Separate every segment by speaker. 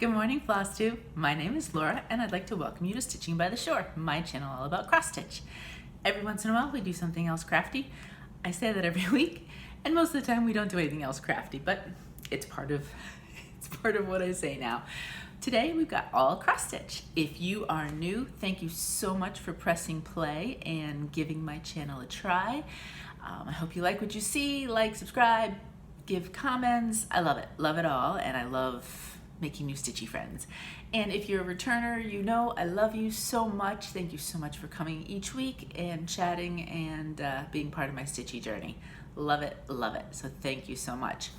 Speaker 1: Good morning, Flosstube. My name is Laura, and I'd like to welcome you to Stitching by the Shore, my channel all about cross stitch. Every once in a while, we do something else crafty. I say that every week, and most of the time we don't do anything else crafty, but it's part of what I say now. Today we've got all cross stitch. If you are new, thank you so much for pressing play and giving my channel a try. I hope you like what you see. Like, subscribe, give comments. I love it all, and I love making new stitchy friends. And if you're a returner, you know I love you so much. Thank you so much for coming each week and chatting and being part of my stitchy journey. Love it, love it. So thank you so much.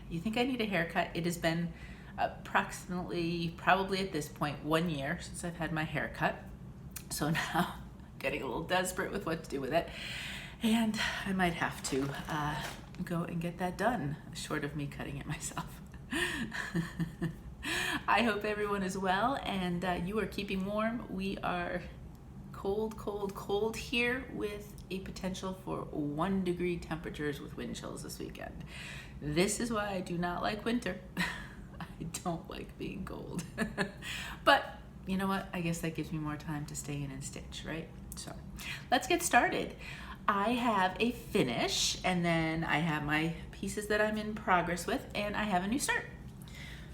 Speaker 1: You think I need a haircut? It has been approximately, probably at this point, 1 year since I've had my haircut. So now I'm getting a little desperate with what to do with it. And I might have to go and get that done, short of me cutting it myself. I hope everyone is well and you are keeping warm. We are cold here with a potential for 1 degree temperatures with wind chills this weekend. This is why I do not like winter. I don't like being cold. But you know what? I guess that gives me more time to stay in and stitch, right? So let's get started. I have a finish, and then I have my pieces that I'm in progress with, and I have a new start.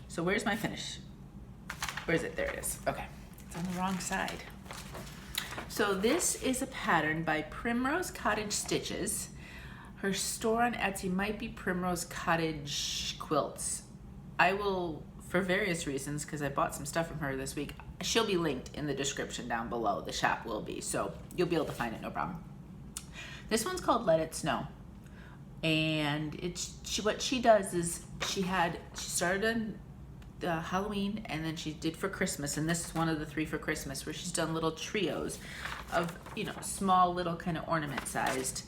Speaker 1: So where's my finish? Where is it? There it is. Okay, it's on the wrong side. So this is a pattern by Primrose Cottage Stitches. Her store on Etsy might be Primrose Cottage Quilts. I will, for various reasons, because I bought some stuff from her this week, she'll be linked in the description down below. The shop will be, so you'll be able to find it, no problem. This one's called Let It Snow. And what she does is she started on Halloween, and then she did for Christmas, and this is one of the 3 for Christmas, where she's done little trios of, you know, small little kind of ornament sized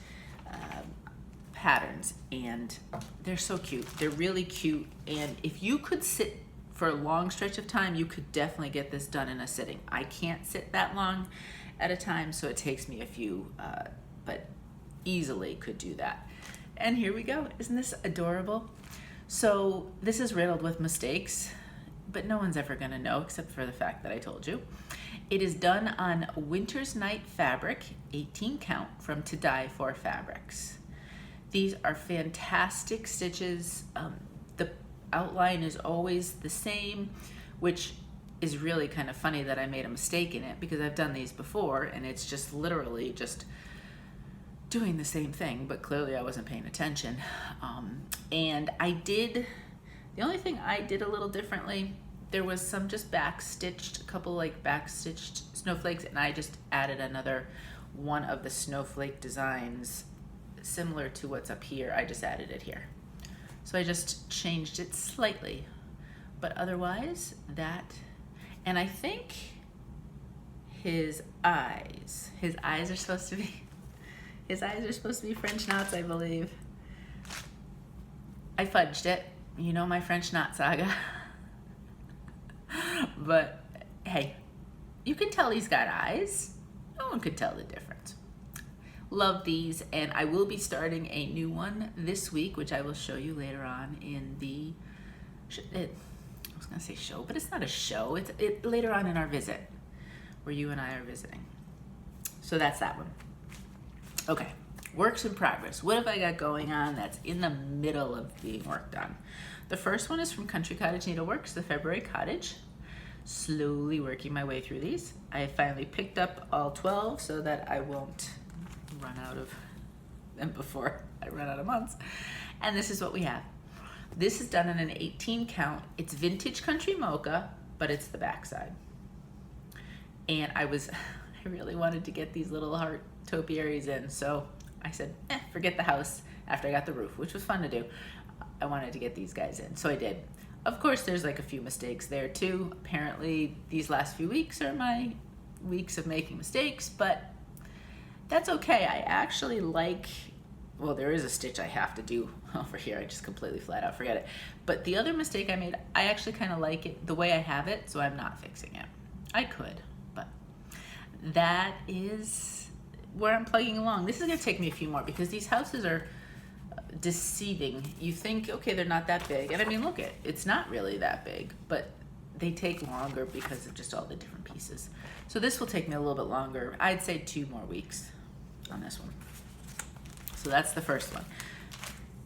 Speaker 1: patterns, and they're so cute. They're really cute, and if you could sit for a long stretch of time, you could definitely get this done in a sitting. I can't sit that long at a time, so it takes me a few, but easily could do that. And here we go. Isn't this adorable? So this is riddled with mistakes, but no one's ever gonna know except for the fact that I told you. It is done on Winter's Night fabric, 18 count, from To Die For Fabrics. These are fantastic stitches. The outline is always the same, which is really kind of funny that I made a mistake in it, because I've done these before and it's just literally just doing the same thing, but clearly I wasn't paying attention. And the only thing I did a little differently, there was some just backstitched, a couple like backstitched snowflakes, and I just added another one of the snowflake designs similar to what's up here. I just added it here. So I just changed it slightly, but otherwise that, and I think his eyes are supposed to be French knots, I believe. I fudged it. You know my French knot saga. But hey, you can tell he's got eyes. No one could tell the difference. Love these, and I will be starting a new one this week, which I will show you later on in the, I was gonna say show, but it's not a show. It's later on in our visit, where you and I are visiting. So that's that one. Okay, works in progress. What have I got going on that's in the middle of being worked on? The first one is from Cottage Needleworks, the February Cottage. Slowly working my way through these. I finally picked up all 12 so that I won't run out of them before I run out of months. And this is what we have. This is done in an 18 count. It's vintage country mocha, but it's the backside. And I really wanted to get these little heart topiaries in, so I said, forget the house after I got the roof, which was fun to do. I wanted to get these guys in, so I did. Of course, there's like a few mistakes there too. Apparently, these last few weeks are my weeks of making mistakes, but that's okay. I actually like, well, there is a stitch I have to do over here. I just completely flat out forget it. But the other mistake I made, I actually kind of like it the way I have it, so I'm not fixing it. I could, but that is where I'm plugging along. This is gonna take me a few more because these houses are deceiving. You think, okay, they're not that big. And I mean, look, it's not really that big, but they take longer because of just all the different pieces. So this will take me a little bit longer. I'd say 2 more weeks on this one. So that's the first one.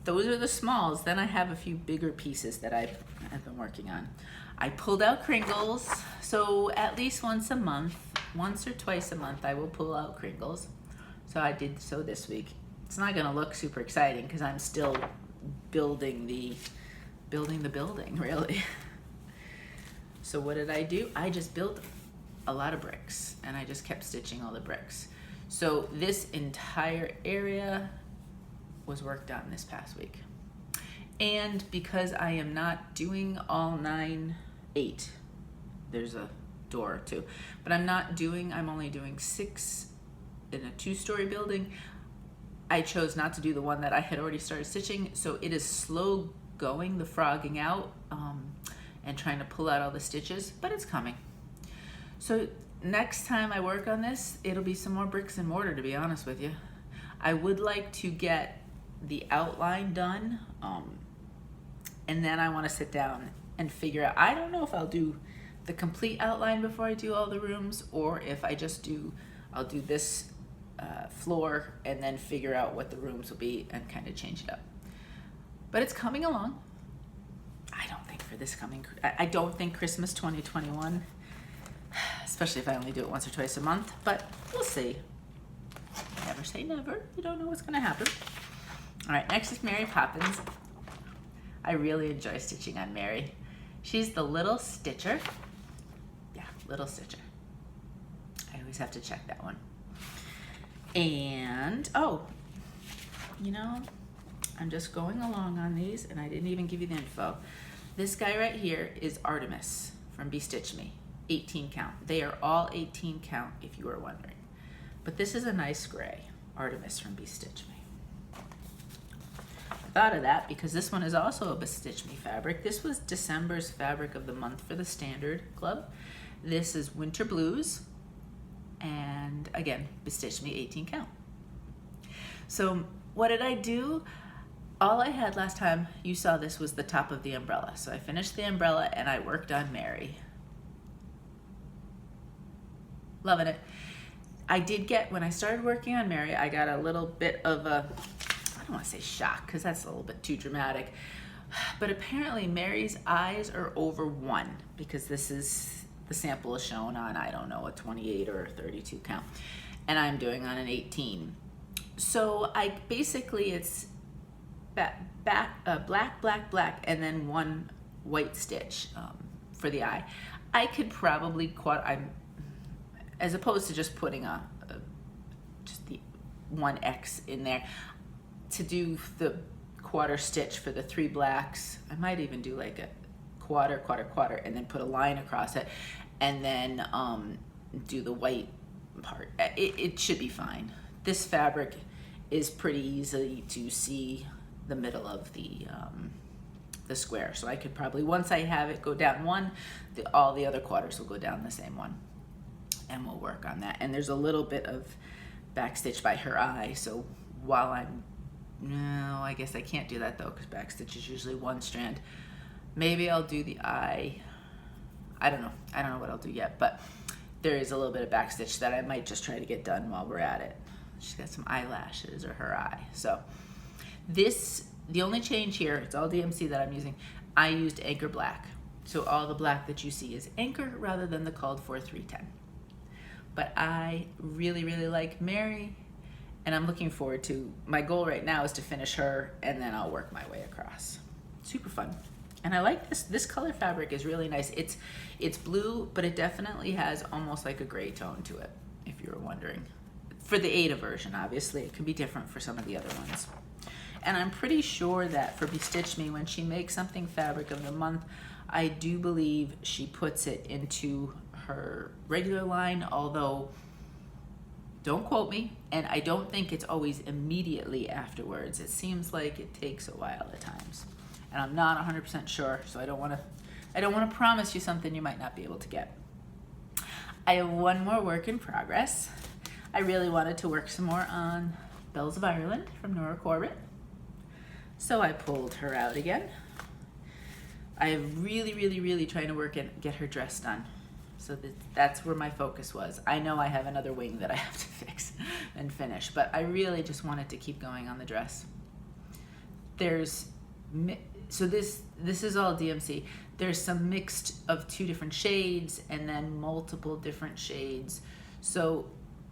Speaker 1: Those are the smalls. Then I have a few bigger pieces that I've been working on. I pulled out Kringles. So at least once a month, once or twice a month, I will pull out Kringles. So I did so this week. It's not gonna look super exciting because I'm still building the building, really. So what did I do? I just built a lot of bricks and I just kept stitching all the bricks. So this entire area was worked on this past week. And because I am not doing all 8, there's a door or 2, but I'm only doing 6 in a 2-story building. I chose not to do the one that I had already started stitching, so it is slow going, the frogging out, and trying to pull out all the stitches, but it's coming. So next time I work on this, it'll be some more bricks and mortar, to be honest with you. I would like to get the outline done, and then I want to sit down and figure out, I don't know if I'll do the complete outline before I do all the rooms, or if I just I'll do this floor and then figure out what the rooms will be and kind of change it up. But it's coming along. I don't think for this I don't think Christmas 2021, especially if I only do it once or twice a month, but we'll see. Never say never. You don't know what's going to happen. All right, next is Mary Poppins. I really enjoy stitching on Mary. She's the little stitcher. Yeah, little stitcher. I always have to check that one. And, oh, you know, I'm just going along on these and I didn't even give you the info. This guy right here is Artemis from Bestitchme, 18 count. They are all 18 count if you were wondering. But this is a nice gray, Artemis from Bestitchme. I thought of that because this one is also a Bestitchme fabric. This was December's fabric of the month for the Standard Club. This is Winter Blues. And again, Bestitchme 18 count. So what did I do? All I had last time you saw this was the top of the umbrella. So I finished the umbrella and I worked on Mary. Loving it. I did get, when I started working on Mary, I got a little bit of a, I don't want to say shock because that's a little bit too dramatic. But apparently Mary's eyes are over 1 because this is, the sample is shown on, I don't know, a 28 or a 32 count. And I'm doing on an 18. So I basically, it's black, black, black, and then 1 white stitch for the eye. I could probably, as opposed to just putting just the 1X in there, to do the quarter stitch for the 3 blacks, I might even do like a quarter, quarter, quarter, and then put a line across it, and then do the white part. It should be fine. This fabric is pretty easy to see the middle of the square, so I could probably, once I have it go down 1, all the other quarters will go down the same one, and we'll work on that. And there's a little bit of backstitch by her eye, so while no, I guess I can't do that though, because backstitch is usually 1 strand. Maybe I'll do the eye. I don't know what I'll do yet, but there is a little bit of backstitch that I might just try to get done while we're at it. She's got some eyelashes, or her eye. So this, the only change here, it's all DMC that I'm using. I used Anchor Black. So all the black that you see is Anchor rather than the called for 310. But I really, really like Mary, and I'm looking forward to, my goal right now is to finish her, and then I'll work my way across. Super fun. And I like this color fabric is really nice. It's blue, but it definitely has almost like a gray tone to it, if you were wondering. For the Ada version, obviously, it can be different for some of the other ones. And I'm pretty sure that for Bestitchme, when she makes something fabric of the month, I do believe she puts it into her regular line, although don't quote me, and I don't think it's always immediately afterwards. It seems like it takes a while at times. And I'm not 100% sure, so I don't want to promise you something you might not be able to get. I have one more work in progress. I really wanted to work some more on Bells of Ireland from Nora Corbett. So I pulled her out again. I am really trying to work and get her dress done. So that's where my focus was. I know I have another wing that I have to fix and finish, but I really just wanted to keep going on the dress. So this is all DMC. There's some mixed of 2 different shades and then multiple different shades. So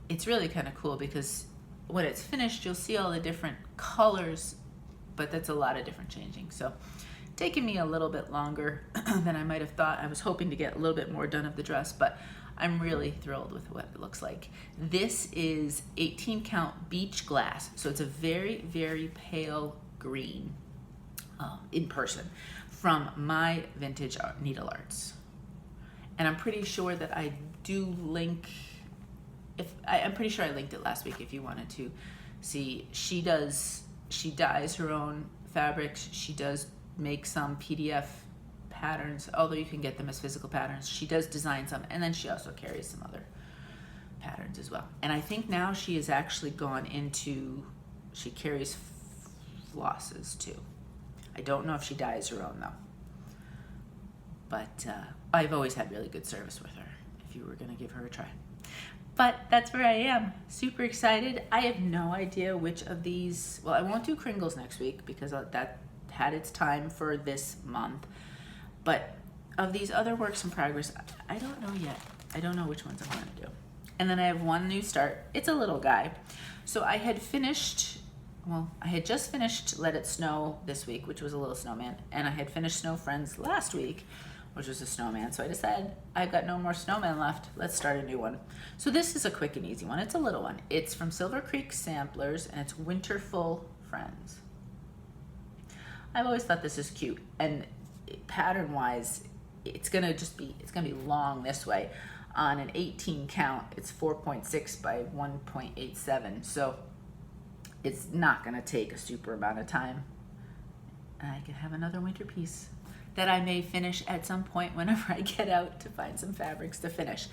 Speaker 1: it's really kind of cool because when it's finished, you'll see all the different colors, but that's a lot of different changing. So taking me a little bit longer than I might have thought. I was hoping to get a little bit more done of the dress, but I'm really thrilled with what it looks like. This is 18 count beach glass. So it's a very pale green in person from my vintage Needlearts. And I'm pretty sure that I do link, I'm pretty sure I linked it last week if you wanted to see. She dyes her own fabrics. She does make some PDF patterns, although you can get them as physical patterns. She does design some, and then she also carries some other patterns as well. And I think now she has actually gone into, she carries flosses too. I don't know if she dyes her own though. But I've always had really good service with her, if you were gonna give her a try. But that's where I am, super excited. I have no idea which of these, well, I won't do Kringles next week because that had its time for this month. But of these other works in progress, I don't know yet. I don't know which ones I'm gonna do. And then I have one new start. It's a little guy. So I had just finished Let It Snow this week, which was a little snowman. And I had finished Snow Friends last week, which was a snowman. So I decided I've got no more snowman left. Let's start a new one. So this is a quick and easy one. It's a little one. It's from Silver Creek Samplers and it's Winterful Friends. I've always thought this is cute, and pattern wise, it's gonna be long this way. On an 18 count, it's 4.6 by 1.87. So it's not gonna take a super amount of time. And I can have another winter piece that I may finish at some point whenever I get out to find some fabrics to finish.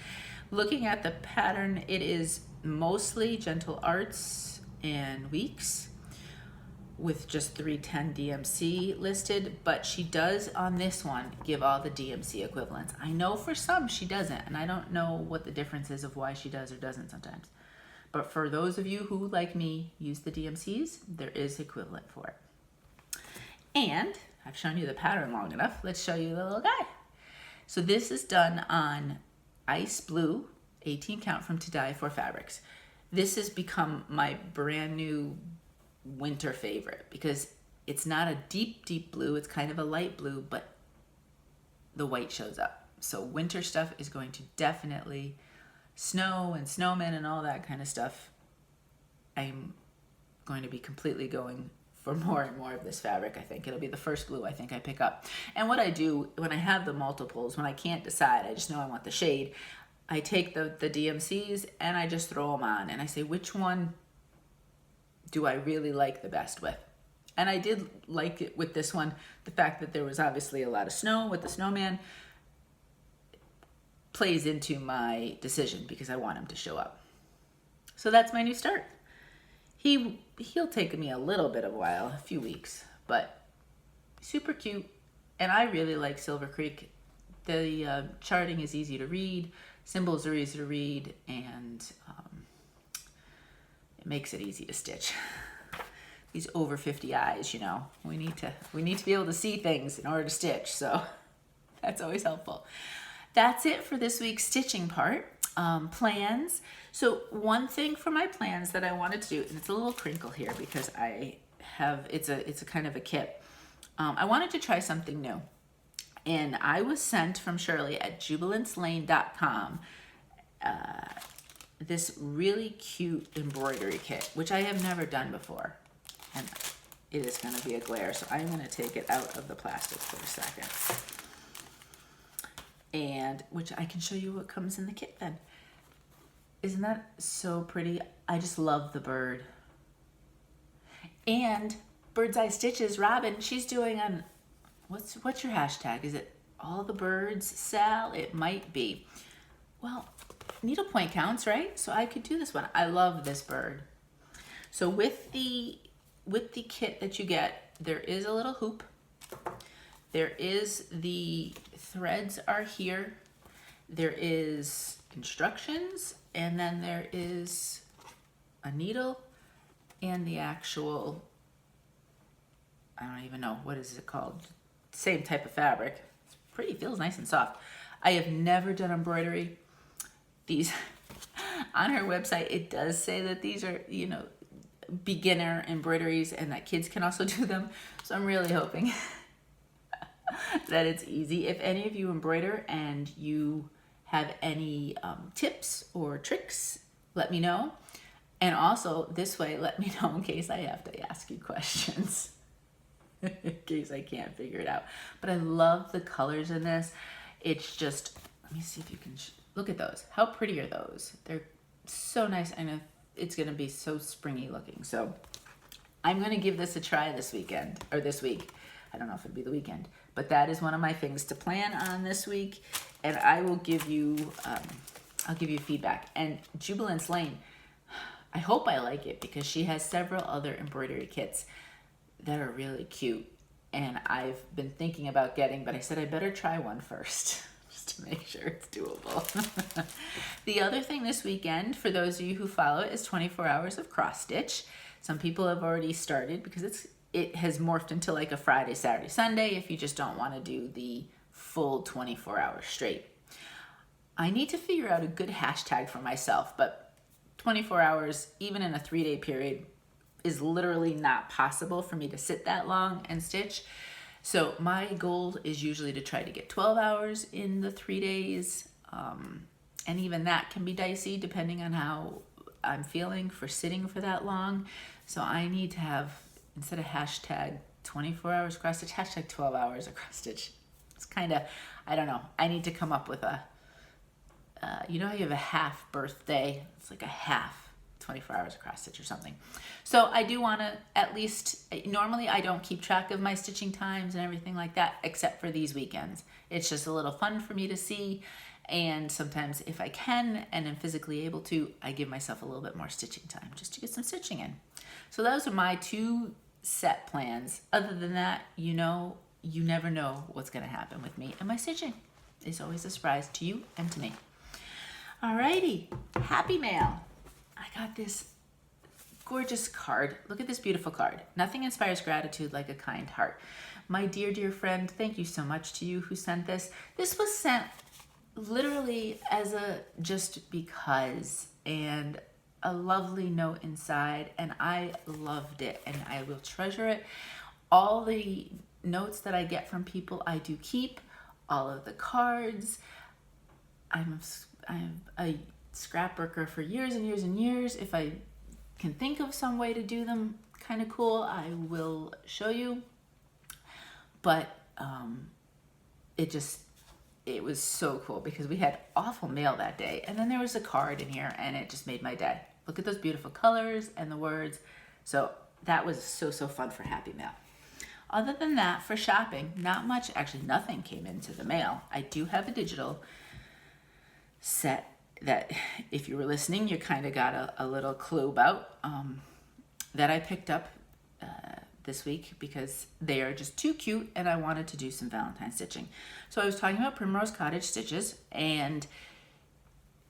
Speaker 1: Looking at the pattern, it is mostly Gentle Arts and Weeks with just 310 DMC listed, but she does on this one give all the DMC equivalents. I know for some she doesn't, and I don't know what the difference is of why she does or doesn't sometimes. But for those of you who, like me, use the DMCs, there is equivalent for it. And I've shown you the pattern long enough. Let's show you the little guy. So this is done on ice blue, 18 count from To Dye For Fabrics. This has become my brand new winter favorite because it's not a deep blue. It's kind of a light blue, but the white shows up. So winter stuff is going to definitely, snow and snowmen and all that kind of stuff, I'm going to be completely going for more and more of this fabric. I think it'll be the first blue I think I pick up. And what I do when I have the multiples, when I can't decide, I just know I want the shade, I take the DMCs and I just throw them on and I say, which one do I really like the best with? And I did like it with this one. The fact that there was obviously a lot of snow with the snowman plays into my decision because I want him to show up. So that's my new start. He'll take me a little bit of a while, a few weeks, but super cute. And I really like Silver Creek. The charting is easy to read, symbols are easy to read, and it makes it easy to stitch. These over 50 eyes, you know, we need to be able to see things in order to stitch, so that's always helpful. That's it for this week's stitching part. Plans. So one thing for my plans that I wanted to do, and it's a little crinkle here because it's a kind of a kit. I wanted to try something new, and I was sent from Shirley at jubilancelane.com this really cute embroidery kit, which I have never done before, and it is going to be a glare, so I'm going to take it out of the plastic for a second, and which I can show you what comes in the kit then. Isn't that so pretty? I just love the bird. And Bird's Eye Stitches, Robin, she's doing on, what's your hashtag? Is it all the birds, Sal? It might be. Well, needlepoint counts, right? So I could do this one. I love this bird. So with the kit that you get, there is a little hoop. There is the threads are here. There is instructions, and then there is a needle and the actual, I don't even know, what is it called? Same type of fabric. It's pretty, feels nice and soft. I have never done embroidery. These, on her website, it does say that these are, you know, beginner embroideries and that kids can also do them. So I'm really hoping that it's easy. If any of you embroider and you have any tips or tricks, let me know. And also this way, let me know in case I have to ask you questions, in case I can't figure it out. But I love the colors in this. It's just, let me see if you can, look at those. How pretty are those? They're so nice. I know it's gonna be so springy looking. So I'm gonna give this a try this weekend, or this week. I don't know if it'll be the weekend, but that is one of my things to plan on this week. And I will give you, I'll give you feedback. And Jubilance Lane, I hope I like it because she has several other embroidery kits that are really cute. And I've been thinking about getting, but I said I better try one first just to make sure it's doable. The other thing this weekend, for those of you who follow it, is 24 hours of cross stitch. Some people have already started because it has morphed into like a Friday, Saturday, Sunday if you just don't want to do the full 24 hours straight. I need to figure out a good hashtag for myself, but 24 hours, even in a 3-day period, is literally not possible for me to sit that long and stitch. So my goal is usually to try to get 12 hours in the 3 days. And even that can be dicey depending on how I'm feeling for sitting for that long. So I need to have, instead of hashtag 24 hours cross stitch, hashtag 12 hours of cross stitch. It's kind of, I don't know. I need to come up with a, you know how you have a half birthday? It's like a half 24 hours of cross stitch or something. So I do want to at least, normally I don't keep track of my stitching times and everything like that, except for these weekends. It's just a little fun for me to see. And sometimes if I can and am physically able to, I give myself a little bit more stitching time just to get some stitching in. So those are my 2 set plans. Other than that, you know, you never know what's going to happen with me and my stitching. It's always a surprise to you and to me. Alrighty, happy mail. I got this gorgeous card. Look at this beautiful card. Nothing inspires gratitude like a kind heart. My dear, dear friend, thank you so much to you who sent this. This was sent literally as a just because, and a lovely note inside, and I loved it and I will treasure it. All the notes that I get from people I do keep, all of the cards. I'm a scrapbooker for years and years and years. If I can think of some way to do them kind of cool, I will show you. But it was so cool because we had awful mail that day, and then there was a card in here and it just made my day. Look at those beautiful colors and the words. So that was so fun for Happy Mail. Other than that, for shopping, not much, actually nothing came into the mail. I do have a digital set that, if you were listening, you kind of got a little clue about, that I picked up this week because they are just too cute and I wanted to do some Valentine stitching. So I was talking about Primrose Cottage stitches, and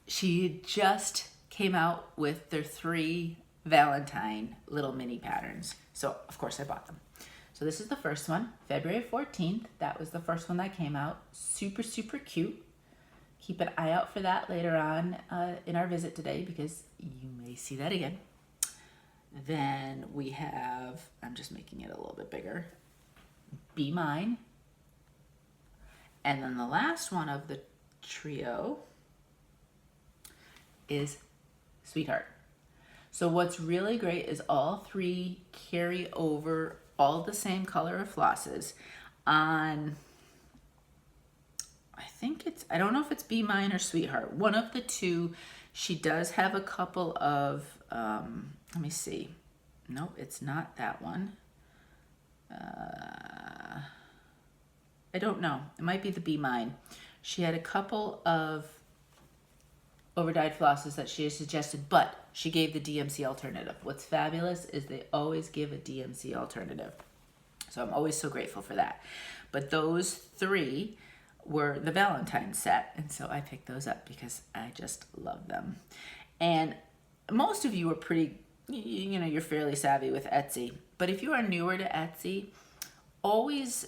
Speaker 1: she just came out with their 3 Valentine little mini patterns. So of course I bought them. So this is the first one, February 14th. That was the first one that came out. Super cute. Keep an eye out for that later on in our visit today because you may see that again. Then we have, I'm just making it a little bit bigger, Be Mine. And then the last one of the trio is Sweetheart. So what's really great is all 3 carry over all the same color of flosses on, I don't know if it's Be Mine or Sweetheart. One of the 2, she does have a couple of, let me see. Nope, it's not that one. I don't know. It might be the Be Mine. She had a couple of overdyed flosses that she has suggested, but she gave the DMC alternative. What's fabulous is they always give a DMC alternative. So I'm always so grateful for that. But those 3 were the Valentine's set, and so I picked those up because I just love them. And most of you are pretty, you know, you're fairly savvy with Etsy. But if you are newer to Etsy, always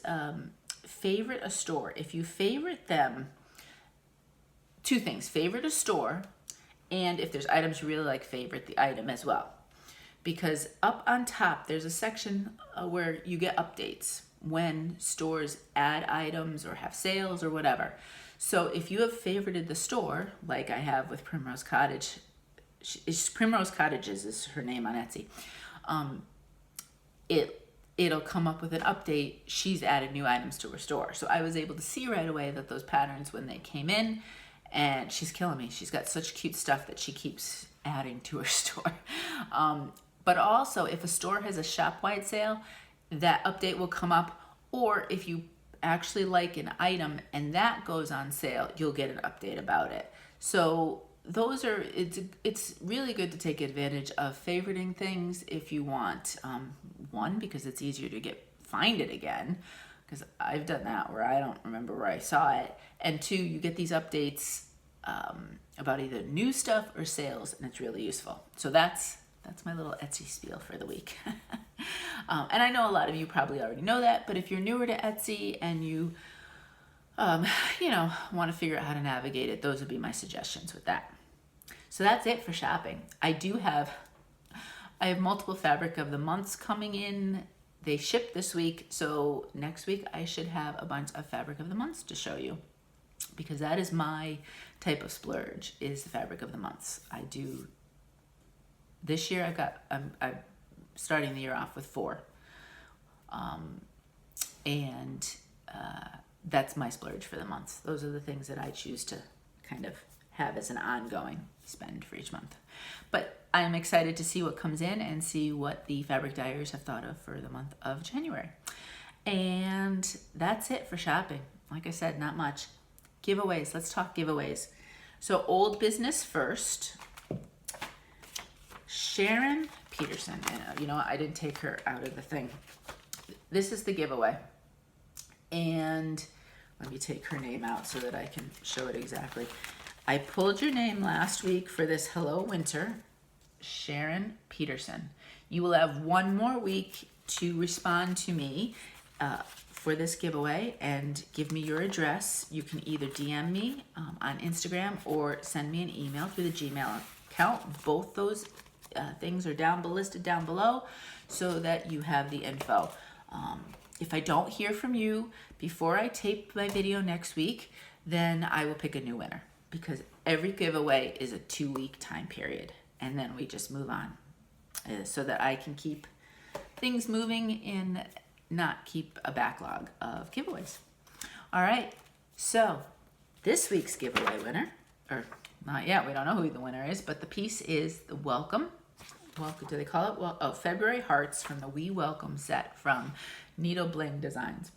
Speaker 1: favorite a store. If you favorite them, 2 things: favorite a store, and if there's items you really like, favorite the item as well. Because up on top, there's a section where you get updates when stores add items or have sales or whatever. So if you have favorited the store, like I have with Primrose Cottage, Primrose Cottages is her name on Etsy, it'll come up with an update. She's added new items to her store. So I was able to see right away that those patterns, when they came in, and she's killing me. She's got such cute stuff that she keeps adding to her store. But also, if a store has a shop-wide sale, that update will come up. Or if you actually like an item and that goes on sale, you'll get an update about it. So those are, it's really good to take advantage of favoriting things if you want. 1, because it's easier to find it again, because I've done that where I don't remember where I saw it. And 2, you get these updates about either new stuff or sales, and it's really useful. So that's my little Etsy spiel for the week. And I know a lot of you probably already know that, but if you're newer to Etsy and you, you know, want to figure out how to navigate it, those would be my suggestions with that. So that's it for shopping. I have multiple fabric of the months coming in. They ship this week, so next week I should have a bunch of fabric of the months to show you, because that is my type of splurge, is the fabric of the months. I do. This year I'm starting the year off with 4. That's my splurge for the months. Those are the things that I choose to kind of have as an ongoing spend for each month. But I'm excited to see what comes in and see what the fabric dyers have thought of for the month of January. And that's it for shopping. Like I said, not much. Giveaways. Let's talk giveaways. So old business first. Sharon Peterson. And you know what? I didn't take her out of the thing. This is the giveaway. And let me take her name out so that I can show it exactly. I pulled your name last week for this Hello Winter, Sharon Peterson. You will have 1 more week to respond to me for this giveaway and give me your address. You can either DM me on Instagram or send me an email through the Gmail account. Both those things are listed down below so that you have the info. If I don't hear from you before I tape my video next week, then I will pick a new winner, because every giveaway is a 2-week time period, and then we just move on so that I can keep things moving and not keep a backlog of giveaways. All right, so this week's giveaway winner, or not yet, we don't know who the winner is, but the piece is the welcome, do they call it? Well, oh, February Hearts from the We Welcome set from Needle Bling Designs.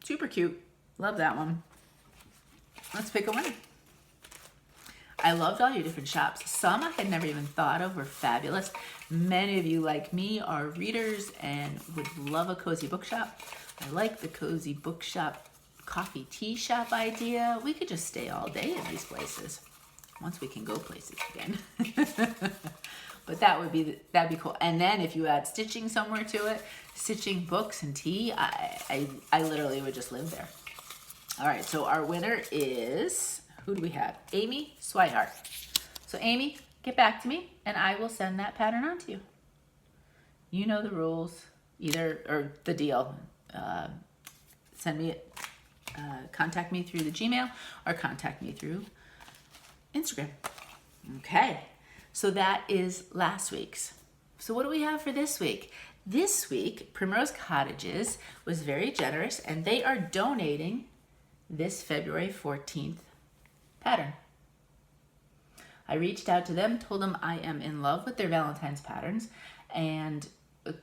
Speaker 1: Super cute. Love that one. Let's pick a winner. I loved all your different shops. Some I had never even thought of were fabulous. Many of you, like me, are readers and would love a cozy bookshop. I like the cozy bookshop coffee tea shop idea. We could just stay all day in these places once we can go places again. But that'd be cool. And then if you add stitching somewhere to it, stitching books and tea, I literally would just live there. All right, so our winner is, who do we have? Amy Swihart. So Amy, get back to me and I will send that pattern on to you. You know the rules, or the deal. Contact me through the Gmail or contact me through Instagram. Okay, so that is last week's. So what do we have for this week? This week, Primrose Cottages was very generous and they are donating this February 14th pattern. I reached out to them, told them I am in love with their Valentine's patterns and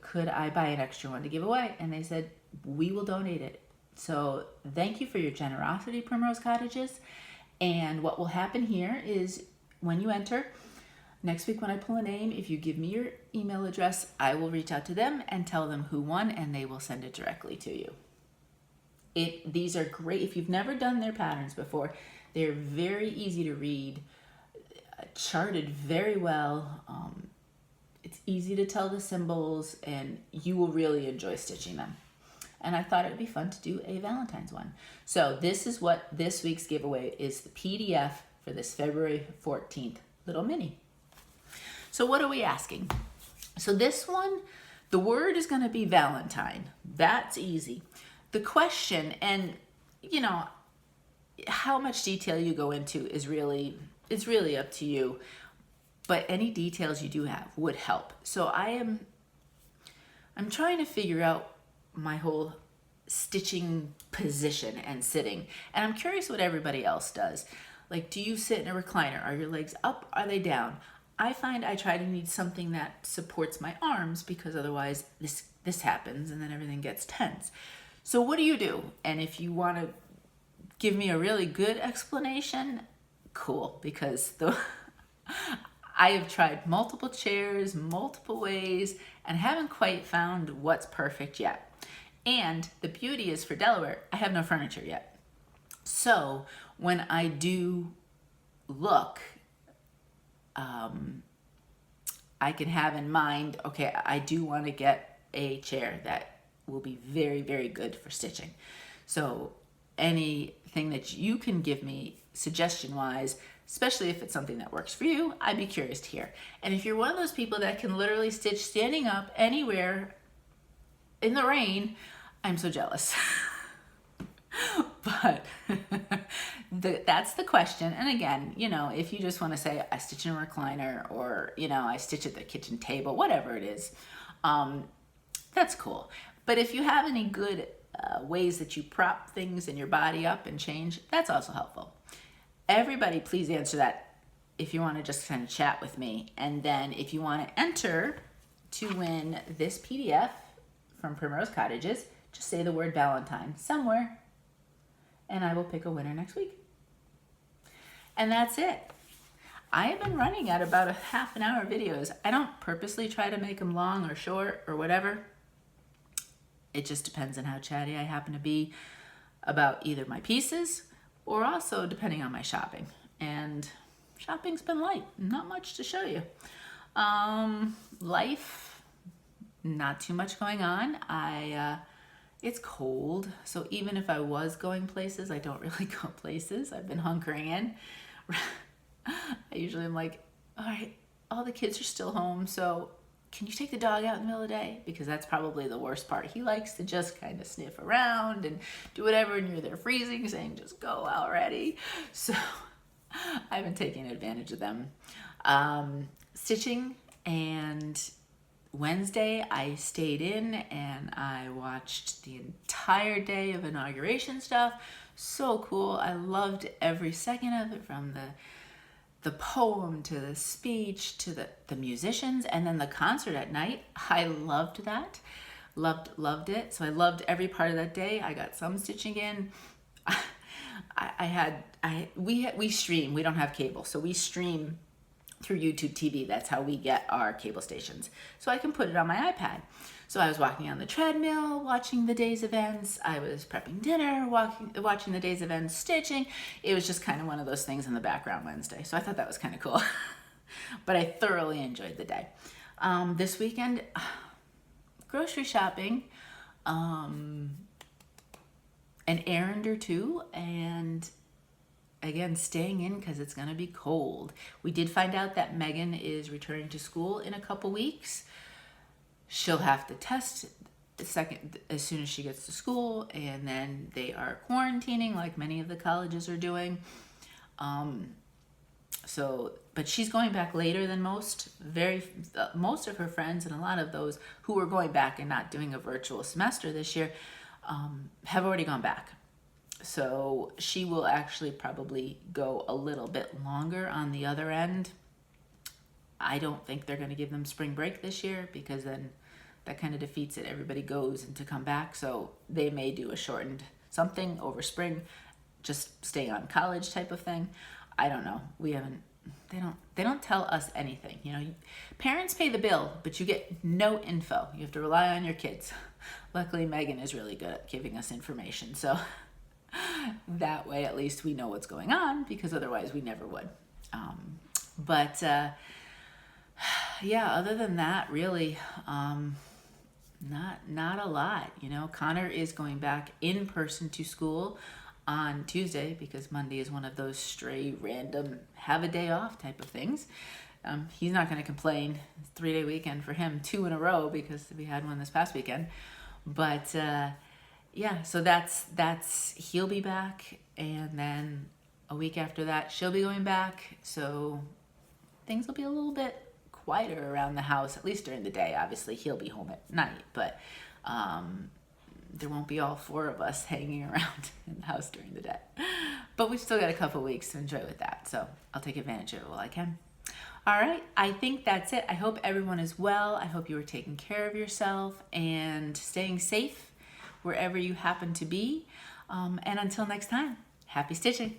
Speaker 1: could I buy an extra one to give away? And they said, we will donate it. So thank you for your generosity, Primrose Cottages. And what will happen here is when you enter, Next week when I pull a name, if you give me your email address, I will reach out to them and tell them who won, and they will send it directly to you. These are great. If you've never done their patterns before, they're very easy to read, charted very well. It's easy to tell the symbols, and you will really enjoy stitching them. And I thought it would be fun to do a Valentine's one. So this is what this week's giveaway is, the PDF for this February 14th little mini. So what are we asking? So this one, the word is going to be Valentine. That's easy. The question, and you know, how much detail you go into is really up to you. But any details you do have would help. So I'm trying to figure out my whole stitching position and sitting. And I'm curious what everybody else does. Like, do you sit in a recliner? Are your legs up? Are they down? I find I try to need something that supports my arms, because otherwise this happens and then everything gets tense. So what do you do? And if you want to give me a really good explanation, cool, because I have tried multiple chairs, multiple ways, and haven't quite found what's perfect yet. And the beauty is, for Delaware, I have no furniture yet. So when I do look, I can have in mind, okay, I do want to get a chair that will be very, very good for stitching. So anything that you can give me suggestion-wise, especially if it's something that works for you, I'd be curious to hear. And if you're one of those people that can literally stitch standing up anywhere in the rain, I'm so jealous. But that's the question. And again, you know, if you just want to say I stitch in a recliner, or, you know, I stitch at the kitchen table, whatever it is, that's cool. But if you have any good ways that you prop things in your body up and change, that's also helpful. Everybody, please answer that if you want to just kind of chat with me. And then if you want to enter to win this PDF from Primrose Cottages, just say the word Valentine somewhere, and I will pick a winner next week. And that's it. I have been running at about a half an hour videos. I don't purposely try to make them long or short or whatever. It just depends on how chatty I happen to be about either my pieces, or also depending on my shopping. And shopping's been light, not much to show you. Life, not too much going on. It's cold, so even if I was going places, I don't really go places. I've been hunkering in. I usually am like, all right, all the kids are still home, so can you take the dog out in the middle of the day? Because that's probably the worst part. He likes to just kind of sniff around and do whatever, and you're there freezing, saying, just go already. So I've been taking advantage of them. Stitching, and Wednesday I stayed in and I watched the entire day of inauguration stuff. So cool. I loved every second of it, from the poem to the speech to the musicians, and then the concert at night. I loved that. Loved it. So I loved every part of that day. I got some stitching in. We stream. We don't have cable, so we stream through YouTube TV. That's how we get our cable stations. So I can put it on my iPad. So I was walking on the treadmill, watching the day's events. I was prepping dinner, watching the day's events, stitching. It was just kind of one of those things in the background Wednesday. So I thought that was kind of cool. But I thoroughly enjoyed the day. This weekend, grocery shopping, an errand or two, and again, staying in because it's going to be cold. We did find out that Megan is returning to school in a couple weeks. She'll have to test as soon as she gets to school, and then they are quarantining like many of the colleges are doing. But she's going back later than most. Most of her friends, and a lot of those who were going back and not doing a virtual semester this year, have already gone back. So she will actually probably go a little bit longer on the other end. I don't think they're going to give them spring break this year, because then that kind of defeats it. Everybody goes and to come back. So they may do a shortened something over spring, just stay on college type of thing. I don't know. We haven't they don't tell us anything. You know, parents pay the bill, but you get no info. You have to rely on your kids. Luckily, Megan is really good at giving us information, so that way at least we know what's going on, because otherwise we never would. But yeah, other than that, really, not a lot. You know, Connor is going back in person to school on Tuesday, because Monday is one of those stray, random, have a day off type of things. He's not going to complain. It's a 3-day weekend for him, 2 in a row, because we had one this past weekend. But yeah, so that's he'll be back, and then a week after that she'll be going back. So things will be a little bit quieter around the house, at least during the day. Obviously he'll be home at night, but there won't be all 4 of us hanging around in the house during the day. But we've still got a couple weeks to enjoy with that, so I'll take advantage of it while I can. All right, I think that's it. I hope everyone is well. I hope you are taking care of yourself and staying safe wherever you happen to be. And until next time, happy stitching.